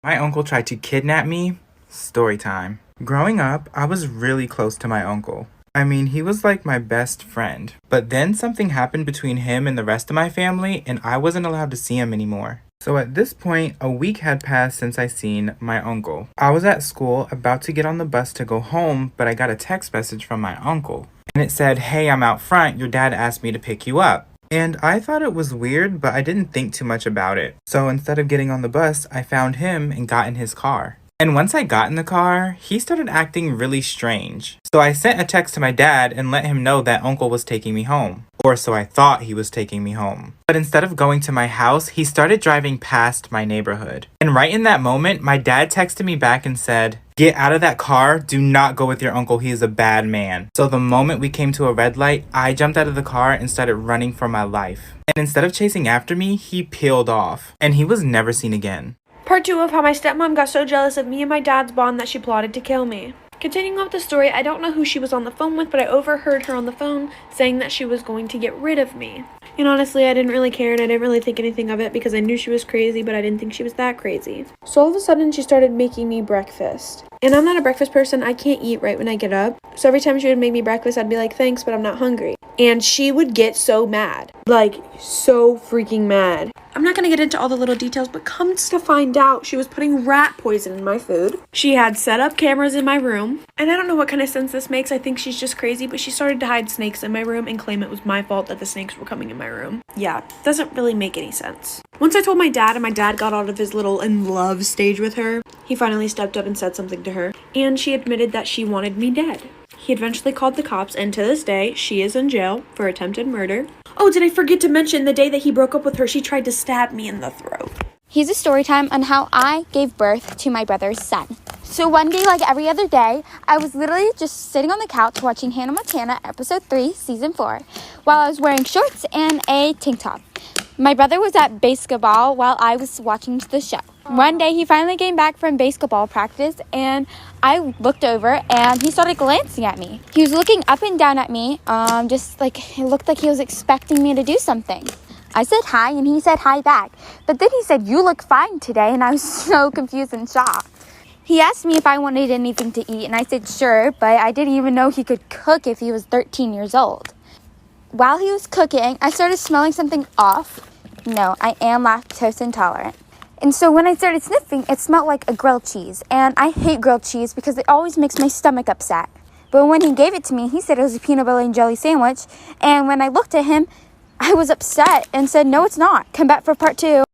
My uncle tried to kidnap me. Story time. Growing up, I was really close to my uncle. I mean, he was like my best friend. But then something happened between him and the rest of my family, and I wasn't allowed to see him anymore. So at this point, a week had passed since I seen my uncle. I was at school about to get on the bus to go home, but I got a text message from my uncle. And it said, "Hey, I'm out front. Your dad asked me to pick you up." And I thought it was weird, but I didn't think too much about it. So instead of getting on the bus, I found him and got in his car. And once I got in the car, he started acting really strange. So I sent a text to my dad and let him know that uncle was taking me home. Or so I thought he was taking me home. But instead of going to my house, he started driving past my neighborhood. And right in that moment, my dad texted me back and said, "Get out of that car. Do not go with your uncle. He is a bad man." So the moment we came to a red light, I jumped out of the car and started running for my life. And instead of chasing after me, he peeled off. And he was never seen again. Part 2 of how my stepmom got so jealous of me and my dad's bond that she plotted to kill me. Continuing with the story, I don't know who she was on the phone with, but I overheard her on the phone saying that she was going to get rid of me. And honestly, I didn't really care and I didn't really think anything of it because I knew she was crazy, but I didn't think she was that crazy. So all of a sudden, she started making me breakfast. And I'm not a breakfast person. I can't eat right when I get up. So every time she would make me breakfast, I'd be like, "Thanks, but I'm not hungry." And she would get so mad. Like, so freaking mad. I'm not gonna get into all the little details, but comes to find out, she was putting rat poison in my food. She had set up cameras in my room. And I don't know what kind of sense this makes. I think she's just crazy, but she started to hide snakes in my room and claim it was my fault that the snakes were coming in my room. Yeah, doesn't really make any sense. Once I told my dad and my dad got out of his little in love stage with her, he finally stepped up and said something to her. And she admitted that she wanted me dead. He eventually called the cops, and to this day, she is in jail for attempted murder. Oh, did I forget to mention the day that he broke up with her, she tried to stab me in the throat. Here's a story time on how I gave birth to my brother's son. So one day, like every other day, I was literally just sitting on the couch watching Hannah Montana episode 3, season 4, while I was wearing shorts and a tank top. My brother was at basketball while I was watching the show. One day, he finally came back from basketball practice, and I looked over, and he started glancing at me. He was looking up and down at me, just like it looked like he was expecting me to do something. I said hi, and he said hi back. But then he said, "You look fine today," and I was so confused and shocked. He asked me if I wanted anything to eat, and I said sure, but I didn't even know he could cook if he was 13 years old. While he was cooking, I started smelling something off. No, I am lactose intolerant. And so when I started sniffing, it smelled like a grilled cheese. And I hate grilled cheese because it always makes my stomach upset. But when he gave it to me, he said it was a peanut butter and jelly sandwich. And when I looked at him, I was upset and said, "No, it's not. Come back for part 2.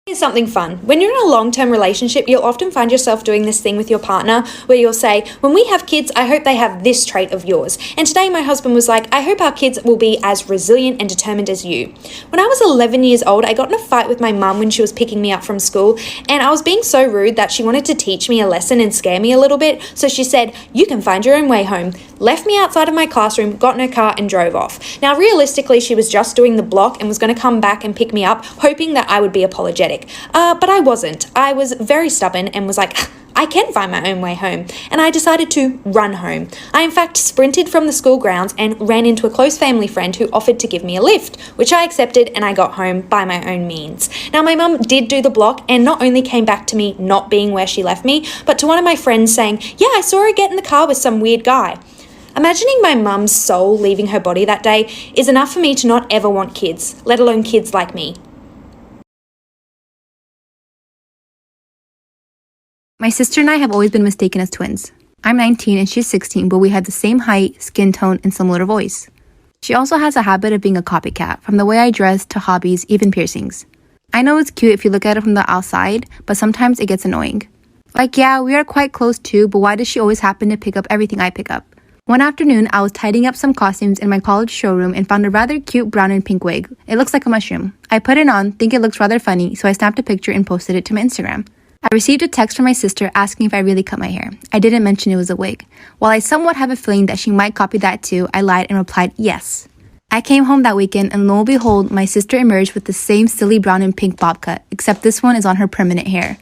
Here's something fun. When you're in a long-term relationship, you'll often find yourself doing this thing with your partner where you'll say, "When we have kids, I hope they have this trait of yours." And today my husband was like, "I hope our kids will be as resilient and determined as you." When I was 11 years old, I got in a fight with my mum when she was picking me up from school, and I was being so rude that she wanted to teach me a lesson and scare me a little bit. So she said, "You can find your own way home," left me outside of my classroom, got in her car and drove off. Now, realistically, she was just doing the block and was going to come back and pick me up, hoping that I would be apologetic. But I wasn't. I was very stubborn and was like, "I can find my own way home." And I decided to run home. I, in fact, sprinted from the school grounds and ran into a close family friend who offered to give me a lift, which I accepted, and I got home by my own means. Now, my mum did do the block and not only came back to me not being where she left me, but to one of my friends saying, "Yeah, I saw her get in the car with some weird guy." Imagining my mum's soul leaving her body that day is enough for me to not ever want kids, let alone kids like me. My sister and I have always been mistaken as twins. I'm 19 and she's 16, but we have the same height, skin tone, and similar voice. She also has a habit of being a copycat, from the way I dress to hobbies, even piercings. I know it's cute if you look at it from the outside, but sometimes it gets annoying. Like, yeah, we are quite close too, but why does she always happen to pick up everything I pick up? One afternoon, I was tidying up some costumes in my college showroom and found a rather cute brown and pink wig. It looks like a mushroom. I put it on, think it looks rather funny, so I snapped a picture and posted it to my Instagram. I received a text from my sister asking if I really cut my hair. I didn't mention it was a wig. While I somewhat have a feeling that she might copy that too, I lied and replied yes. I came home that weekend and lo and behold, my sister emerged with the same silly brown and pink bob cut, except this one is on her permanent hair.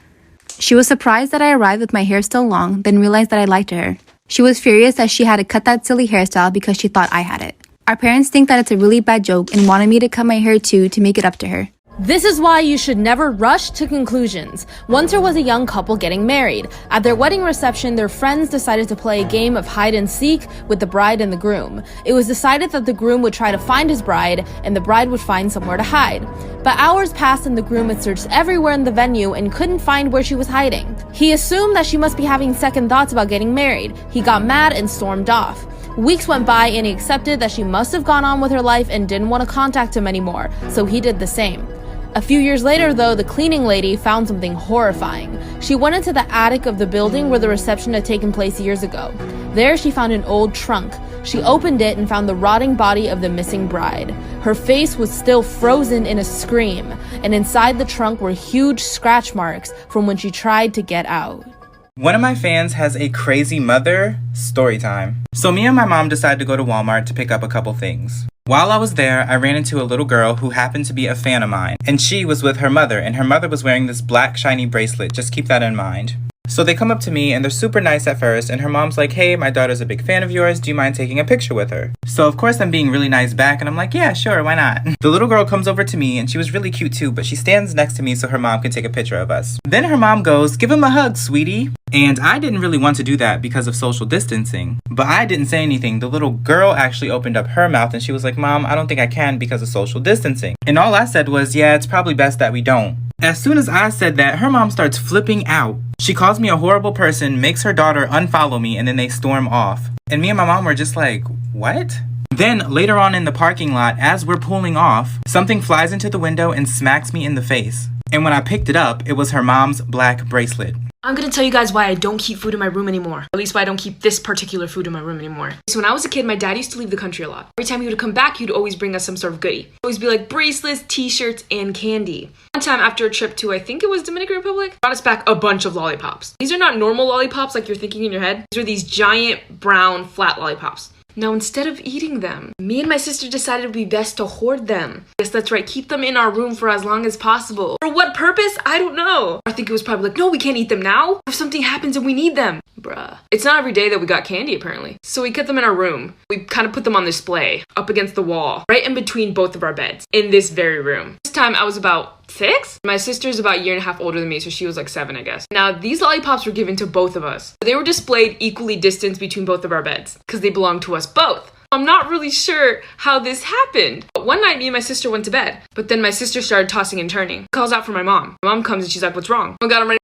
She was surprised that I arrived with my hair still long, then realized that I lied to her. She was furious that she had to cut that silly hairstyle because she thought I had it. Our parents think that it's a really bad joke and wanted me to cut my hair too to make it up to her. This is why you should never rush to conclusions. Once there was a young couple getting married. At their wedding reception, their friends decided to play a game of hide and seek with the bride and the groom. It was decided that the groom would try to find his bride and the bride would find somewhere to hide. But hours passed and the groom had searched everywhere in the venue and couldn't find where she was hiding. He assumed that she must be having second thoughts about getting married. He got mad and stormed off. Weeks went by and he accepted that she must have gone on with her life and didn't want to contact him anymore, so he did the same. A few years later, though, the cleaning lady found something horrifying. She went into the attic of the building where the reception had taken place years ago. There, she found an old trunk. She opened it and found the rotting body of the missing bride. Her face was still frozen in a scream, and inside the trunk were huge scratch marks from when she tried to get out. One of my fans has a crazy mother story time. So me and my mom decided to go to Walmart to pick up a couple things. While I was there, I ran into a little girl who happened to be a fan of mine, and she was with her mother, and her mother was wearing this black shiny bracelet. Just keep that in mind. So they come up to me and they're super nice at first, and her mom's like, hey, my daughter's a big fan of yours. Do you mind taking a picture with her? So of course I'm being really nice back and I'm like, yeah, sure, why not? The little girl comes over to me and she was really cute too, but she stands next to me so her mom can take a picture of us. Then her mom goes, give him a hug, sweetie. And I didn't really want to do that because of social distancing, but I didn't say anything. The little girl actually opened up her mouth and she was like, Mom, I don't think I can because of social distancing. And all I said was, yeah, it's probably best that we don't. As soon as I said that, her mom starts flipping out. She calls me a horrible person, makes her daughter unfollow me, and then they storm off. And me and my mom were just like, what? Then later on in the parking lot, as we're pulling off, something flies into the window and smacks me in the face. And when I picked it up, it was her mom's black bracelet. I'm gonna tell you guys why I don't keep food in my room anymore. At least why I don't keep this particular food in my room anymore. So when I was a kid, my dad used to leave the country a lot. Every time he would come back, he'd always bring us some sort of goodie. It'd always be like bracelets, t-shirts, and candy. One time after a trip to, I think it was Dominican Republic, brought us back a bunch of lollipops. These are not normal lollipops like you're thinking in your head. These are these giant brown flat lollipops. Now, instead of eating them, me and my sister decided it would be best to hoard them. Yes, that's right, keep them in our room for as long as possible. For what purpose? I don't know. I think it was probably like, no, we can't eat them now. If something happens and we need them. Bruh. It's not every day that we got candy, apparently. So we kept them in our room. We kind of put them on display, up against the wall, right in between both of our beds, in this very room. This time I was about 6. My sister's about a year and a half older than me, so she was like 7, I guess. Now, these lollipops were given to both of us. They were displayed equally distanced between both of our beds, because they belonged to us both. I'm not really sure how this happened. But one night, me and my sister went to bed, but then my sister started tossing and turning. Calls out for my mom. My mom comes and she's like, what's wrong? Oh my God, I'm ready.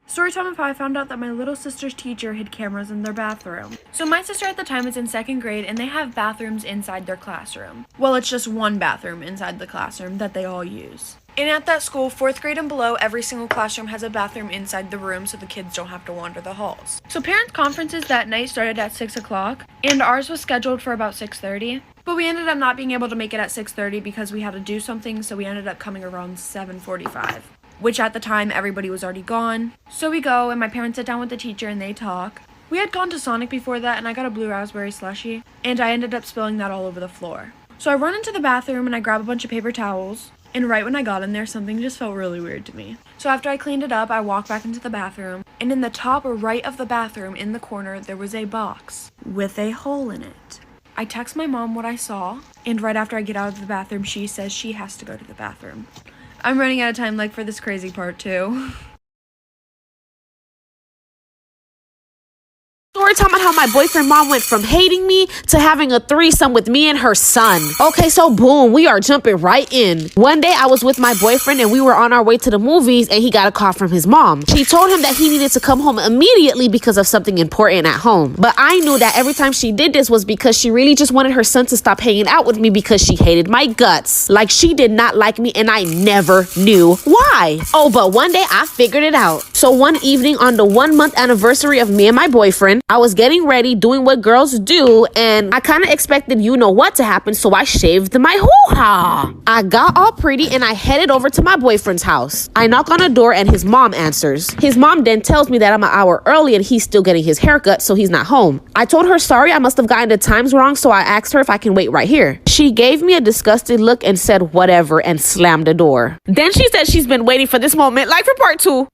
Storytime 5 found out that my little sister's teacher hid cameras in their bathroom. So my sister at the time was in 2nd grade and they have bathrooms inside their classroom. Well, it's just one bathroom inside the classroom that they all use. And at that school, 4th grade and below, every single classroom has a bathroom inside the room so the kids don't have to wander the halls. So parents' conferences that night started at 6 o'clock and ours was scheduled for about 6:30. But we ended up not being able to make it at 6:30 because we had to do something, so we ended up coming around 7:45. Which at the time everybody was already gone. So we go and my parents sit down with the teacher and they talk. We had gone to Sonic before that and I got a blue raspberry slushie and I ended up spilling that all over the floor. So I run into the bathroom and I grab a bunch of paper towels and right when I got in there something just felt really weird to me. So after I cleaned it up I walked back into the bathroom and in the top right of the bathroom in the corner there was a box with a hole in it. I text my mom what I saw and right after I get out of the bathroom she says she has to go to the bathroom. I'm running out of time like for this crazy part too. Story time about how my boyfriend mom went from hating me to having a threesome with me and her son. Okay, so boom, we are jumping right in. One day I was with my boyfriend and we were on our way to the movies and he got a call from his mom. She told him that he needed to come home immediately because of something important at home. But I knew that every time she did this was because she really just wanted her son to stop hanging out with me because she hated my guts. Like she did not like me and I never knew why. Oh, but one day I figured it out. So one evening on the 1-month anniversary of me and my boyfriend, I was getting ready, doing what girls do, and I kind of expected you know what to happen, so I shaved my hoo-ha. I got all pretty and I headed over to my boyfriend's house. I knock on the door and his mom answers. His mom then tells me that I'm an hour early and he's still getting his haircut, so he's not home. I told her sorry, I must have gotten the times wrong, so I asked her if I can wait right here. She gave me a disgusted look and said whatever and slammed the door. Then she said she's been waiting for this moment, like for part 2.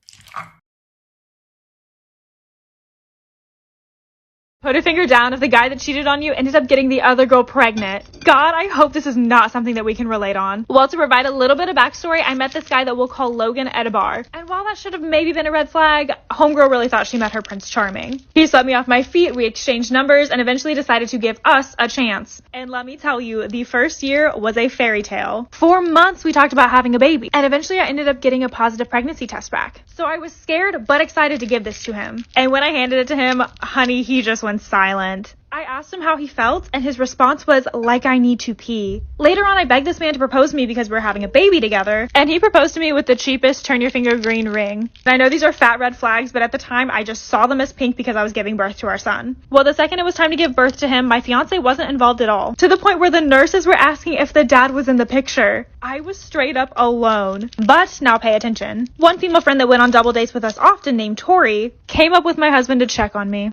Put a finger down if the guy that cheated on you ended up getting the other girl pregnant. God, I hope this is not something that we can relate on. Well, to provide a little bit of backstory, I met this guy that we'll call Logan at a bar. And while that should have maybe been a red flag, homegirl really thought she met her Prince Charming. He swept me off my feet, we exchanged numbers, and eventually decided to give us a chance. And let me tell you, the first year was a fairy tale. 4 months we talked about having a baby, and eventually I ended up getting a positive pregnancy test back. So I was scared but excited to give this to him. And when I handed it to him, honey, he just went silent. I asked him how he felt, and his response was, like I need to pee. Later on, I begged this man to propose to me because we're having a baby together, and he proposed to me with the cheapest turn your finger green ring. And I know these are fat red flags, but at the time, I just saw them as pink because I was giving birth to our son. Well, the second it was time to give birth to him, my fiance wasn't involved at all, to the point where the nurses were asking if the dad was in the picture. I was straight up alone. But now pay attention. One female friend that went on double dates with us often, named Tori, came up with my husband to check on me.